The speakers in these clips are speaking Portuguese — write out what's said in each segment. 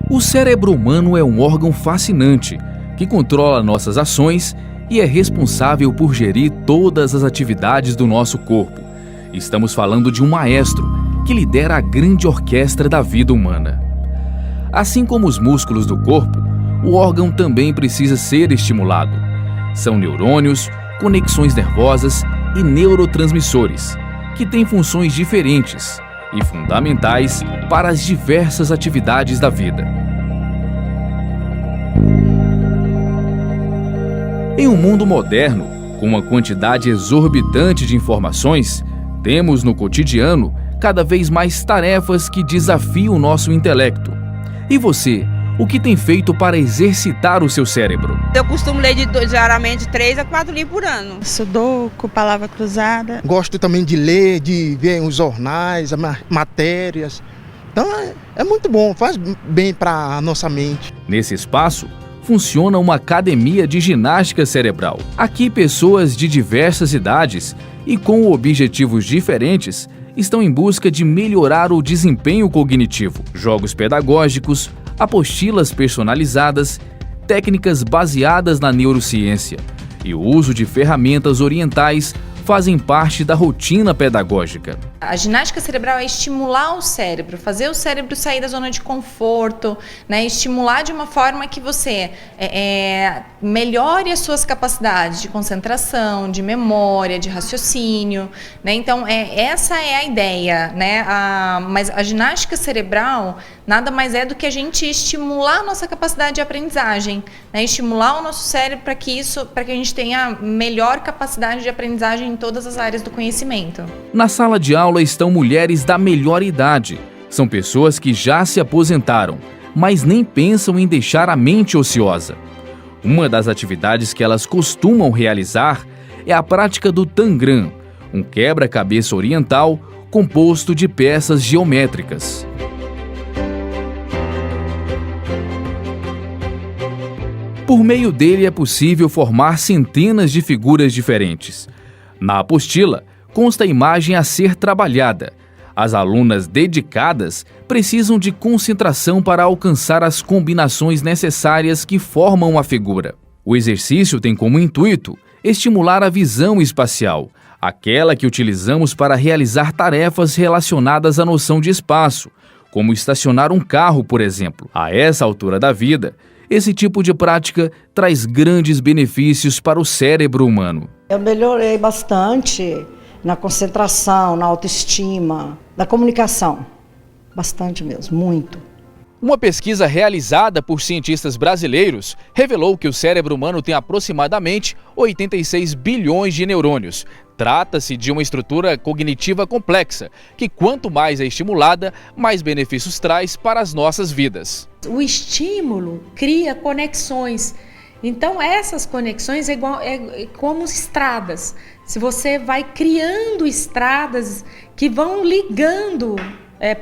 O cérebro humano é um órgão fascinante que controla nossas ações e é responsável por gerir todas as atividades do nosso corpo. Estamos falando de um maestro que lidera a grande orquestra da vida humana. Assim como os músculos do corpo, o órgão também precisa ser estimulado. São neurônios, conexões nervosas e neurotransmissores, que têm funções diferentes e fundamentais para as diversas atividades da vida. Em um mundo moderno, com uma quantidade exorbitante de informações, temos no cotidiano cada vez mais tarefas que desafiam o nosso intelecto. E você, o que tem feito para exercitar o seu cérebro? Eu costumo ler diariamente 3 a 4 livros por ano. Sudoku, palavra cruzada. Gosto também de ler, de ver os jornais, matérias. Então é muito bom, faz bem para a nossa mente. Nesse espaço, funciona uma academia de ginástica cerebral. Aqui, pessoas de diversas idades e com objetivos diferentes estão em busca de melhorar o desempenho cognitivo. Jogos pedagógicos, apostilas personalizadas, técnicas baseadas na neurociência e o uso de ferramentas orientais fazem parte da rotina pedagógica. A ginástica cerebral é estimular o cérebro, fazer o cérebro sair da zona de conforto, né? Estimular de uma forma que você melhore as suas capacidades de concentração, de memória, de raciocínio, né? Então, essa é a ideia, né? Mas a ginástica cerebral nada mais é do que a gente estimular a nossa capacidade de aprendizagem, né? Estimular o nosso cérebro para que a gente tenha melhor capacidade de aprendizagem em todas as áreas do conhecimento. Na sala de aula estão mulheres da melhor idade. São pessoas que já se aposentaram, mas nem pensam em deixar a mente ociosa. Uma das atividades que elas costumam realizar é a prática do tangram, um quebra-cabeça oriental composto de peças geométricas. Por meio dele é possível formar centenas de figuras diferentes. Na apostila, consta a imagem a ser trabalhada. As alunas dedicadas precisam de concentração para alcançar as combinações necessárias que formam a figura. O exercício tem como intuito estimular a visão espacial, aquela que utilizamos para realizar tarefas relacionadas à noção de espaço, como estacionar um carro, por exemplo. A essa altura da vida, esse tipo de prática traz grandes benefícios para o cérebro humano. Eu melhorei bastante na concentração, na autoestima, na comunicação. Bastante mesmo, muito. Uma pesquisa realizada por cientistas brasileiros revelou que o cérebro humano tem aproximadamente 86 bilhões de neurônios. Trata-se de uma estrutura cognitiva complexa, que quanto mais é estimulada, mais benefícios traz para as nossas vidas. O estímulo cria conexões. Então essas conexões é como estradas. Se você vai criando estradas que vão ligando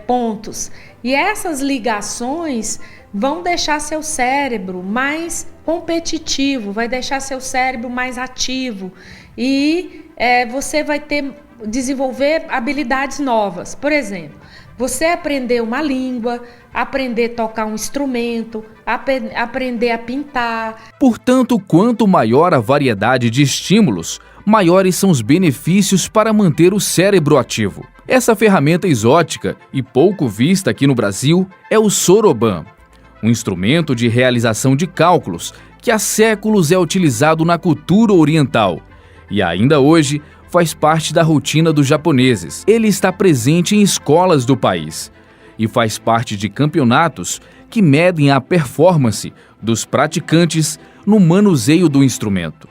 pontos, e essas ligações vão deixar seu cérebro mais competitivo, vai deixar seu cérebro mais ativo e você vai desenvolver habilidades novas. Por exemplo, você aprender uma língua, aprender a tocar um instrumento, aprender a pintar. Portanto, quanto maior a variedade de estímulos, maiores são os benefícios para manter o cérebro ativo. Essa ferramenta exótica e pouco vista aqui no Brasil é o soroban, um instrumento de realização de cálculos que há séculos é utilizado na cultura oriental e ainda hoje faz parte da rotina dos japoneses. Ele está presente em escolas do país e faz parte de campeonatos que medem a performance dos praticantes no manuseio do instrumento.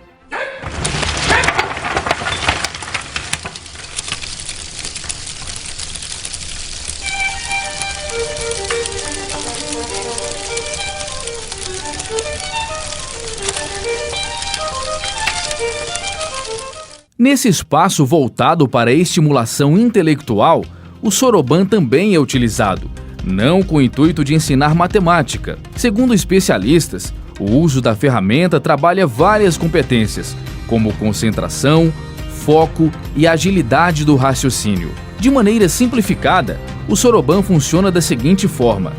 Nesse espaço voltado para a estimulação intelectual, o soroban também é utilizado, não com o intuito de ensinar matemática. Segundo especialistas, o uso da ferramenta trabalha várias competências, como concentração, foco e agilidade do raciocínio. De maneira simplificada, o soroban funciona da seguinte forma: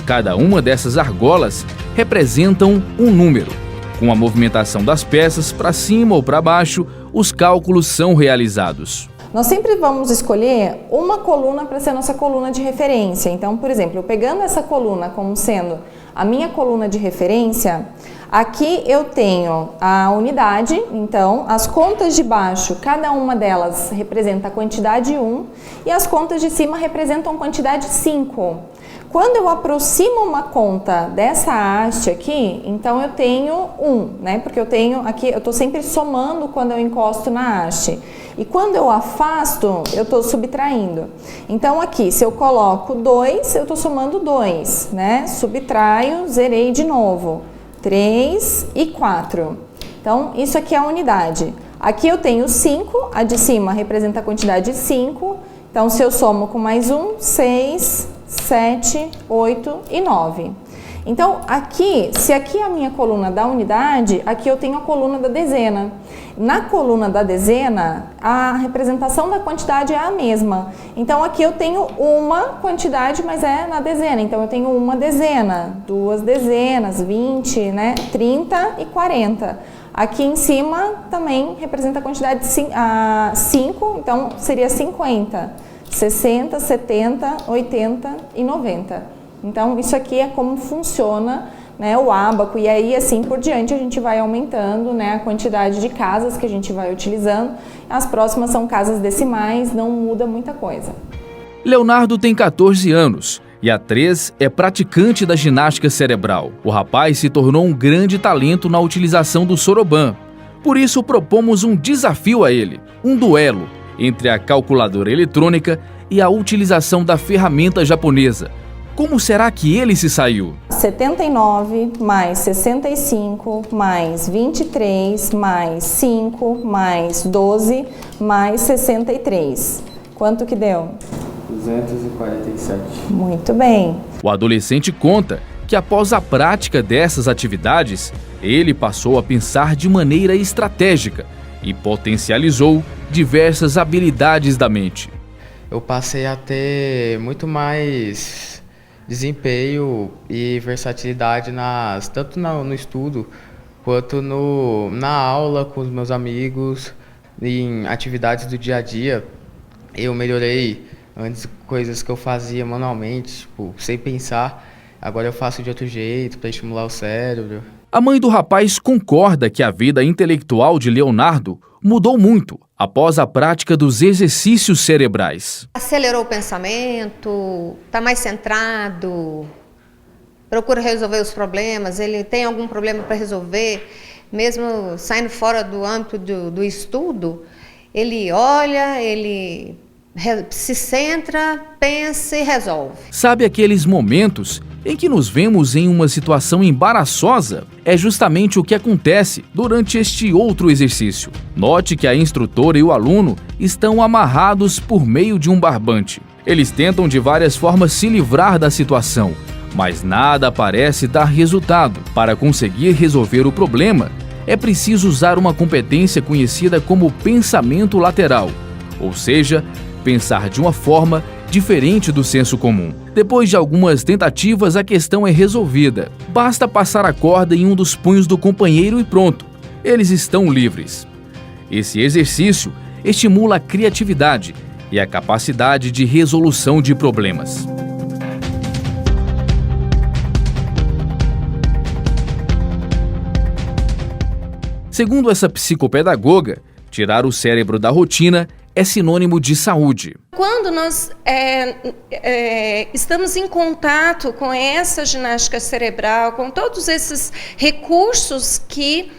Cada uma dessas argolas representam um número. Com a movimentação das peças para cima ou para baixo, os cálculos são realizados. Nós sempre vamos escolher uma coluna para ser a nossa coluna de referência. Então, por exemplo, eu pegando essa coluna como sendo a minha coluna de referência, aqui eu tenho a unidade, então as contas de baixo, cada uma delas representa a quantidade 1 e as contas de cima representam a quantidade 5. Quando eu aproximo uma conta dessa haste aqui, então eu tenho 1, né? Porque eu tenho aqui, eu estou sempre somando quando eu encosto na haste. E quando eu afasto, eu estou subtraindo. Então aqui, se eu coloco 2, eu estou somando 2, né? Subtraio, zerei de novo. 3 e 4. Então, isso aqui é a unidade. Aqui eu tenho 5, a de cima representa a quantidade 5. Então, se eu somo com mais 1, 6, 7, 8 e 9. Então, aqui, se aqui é a minha coluna da unidade, aqui eu tenho a coluna da dezena. Na coluna da dezena, a representação da quantidade é a mesma. Então, aqui eu tenho uma quantidade, mas é na dezena. Então, eu tenho uma dezena, 2 dezenas, 20, né, 30 e 40. Aqui em cima também representa a quantidade 5, então seria 50, 60, 70, 80 e 90. Então, isso aqui é como funciona, né, o ábaco, e aí assim por diante a gente vai aumentando, né, a quantidade de casas que a gente vai utilizando. As próximas são casas decimais, não muda muita coisa. Leonardo tem 14 anos e há 3 é praticante da ginástica cerebral. O rapaz se tornou um grande talento na utilização do soroban. Por isso propomos um desafio a ele, um duelo entre a calculadora eletrônica e a utilização da ferramenta japonesa. Como será que ele se saiu? 79 mais 65 mais 23 mais 5 mais 12 mais 63. Quanto que deu? 247. Muito bem. O adolescente conta que após a prática dessas atividades, ele passou a pensar de maneira estratégica e potencializou diversas habilidades da mente. Eu passei a ter muito mais desempenho e versatilidade tanto no estudo quanto na aula com os meus amigos, em atividades do dia a dia. Eu melhorei antes coisas que eu fazia manualmente, tipo, sem pensar, agora eu faço de outro jeito para estimular o cérebro. A mãe do rapaz concorda que a vida intelectual de Leonardo mudou muito após a prática dos exercícios cerebrais. Acelerou o pensamento, está mais centrado, procura resolver os problemas, ele tem algum problema para resolver, mesmo saindo fora do âmbito do estudo, ele olha, ele se centra, pensa e resolve. Sabe aqueles momentos em que nos vemos em uma situação embaraçosa? É justamente o que acontece durante este outro exercício. Note que a instrutora e o aluno estão amarrados por meio de um barbante. Eles tentam de várias formas se livrar da situação, mas nada parece dar resultado. Para conseguir resolver o problema, é preciso usar uma competência conhecida como pensamento lateral, ou seja, pensar de uma forma diferente do senso comum. Depois de algumas tentativas, a questão é resolvida. Basta passar a corda em um dos punhos do companheiro e pronto, eles estão livres. Esse exercício estimula a criatividade e a capacidade de resolução de problemas. Segundo essa psicopedagoga, tirar o cérebro da rotina é sinônimo de saúde. Quando nós estamos em contato com essa ginástica cerebral, com todos esses recursos que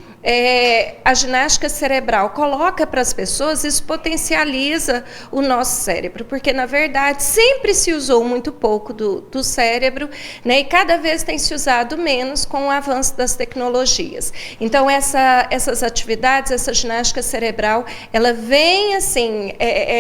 a ginástica cerebral coloca para as pessoas, isso potencializa o nosso cérebro, porque na verdade sempre se usou muito pouco do cérebro, né, e cada vez tem se usado menos com o avanço das tecnologias. Então essas atividades, essa ginástica cerebral, ela vem assim,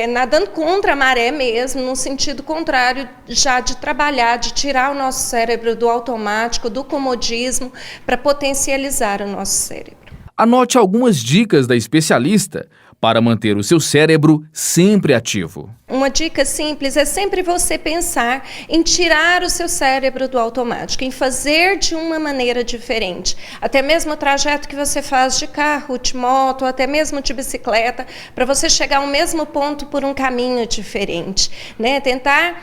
nadando contra a maré mesmo, no sentido contrário já de trabalhar, de tirar o nosso cérebro do automático, do comodismo, para potencializar o nosso cérebro. Anote algumas dicas da especialista para manter o seu cérebro sempre ativo. Uma dica simples é sempre você pensar em tirar o seu cérebro do automático, em fazer de uma maneira diferente. Até mesmo o trajeto que você faz de carro, de moto, até mesmo de bicicleta, para você chegar ao mesmo ponto por um caminho diferente, né? Tentar,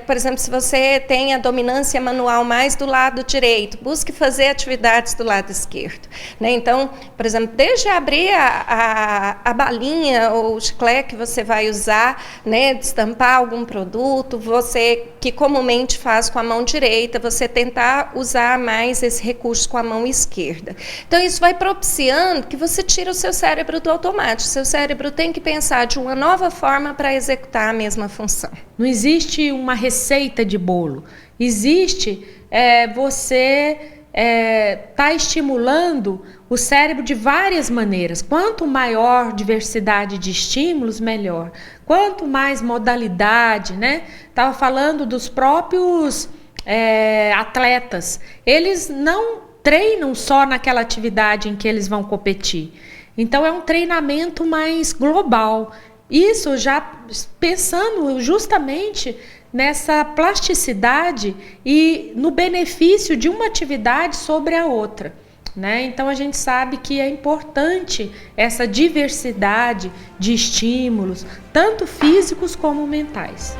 por exemplo, se você tem a dominância manual mais do lado direito, busque fazer atividades do lado esquerdo, né? Então, por exemplo, desde abrir a balinha ou o chiclete que você vai usar, né, destampar algum produto, você que comumente faz com a mão direita, você tentar usar mais esse recurso com a mão esquerda. Então isso vai propiciando que você tira o seu cérebro do automático. Seu cérebro tem que pensar de uma nova forma para executar a mesma função. Não existe uma receita de bolo. Existe você está estimulando o cérebro de várias maneiras. Quanto maior diversidade de estímulos, melhor. Quanto mais modalidade, né? Estava falando dos próprios atletas. Eles não treinam só naquela atividade em que eles vão competir. Então é um treinamento mais global. Isso já pensando justamente nessa plasticidade e no benefício de uma atividade sobre a outra, né? Então a gente sabe que é importante essa diversidade de estímulos, tanto físicos como mentais.